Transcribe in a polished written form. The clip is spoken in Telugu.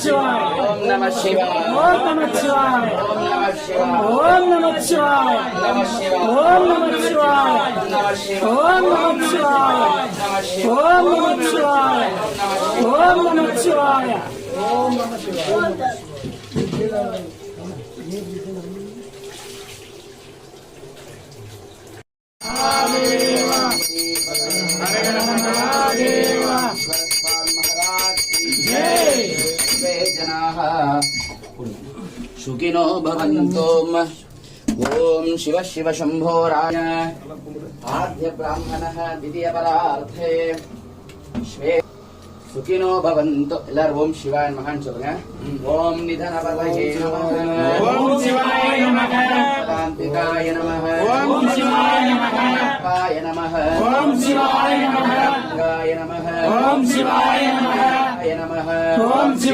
శివాయ ఓం నమః శివాయ ఓం నమః శివాయ ఓం నమః శివాయ ఓం నమః శివాయ నమః శివాయ ఓం నమః శివాయ నమః శివాయ ఓం నమః శివాయ నమః శివాయ ఓం నమః శివాయ ఓం నమః శివాయ ఓం నమః శివాయ सुखिनो भवन्तु ओम शिव शिव शंभो राय आद्य ब्राह्मणः द्वितीय परार्थे श्वे सुखिनो भवन्तु एल्लारुम ओम शिवाय नमः சொல்லுங்க ओम निधन पतये नमः ఓం శివాయ నమః कांतिकाय नमः ఓం శివాయ నమః काय नमः ఓం శివాయ నమః गाय नमः ఓం శివాయ నమః नमः ఓం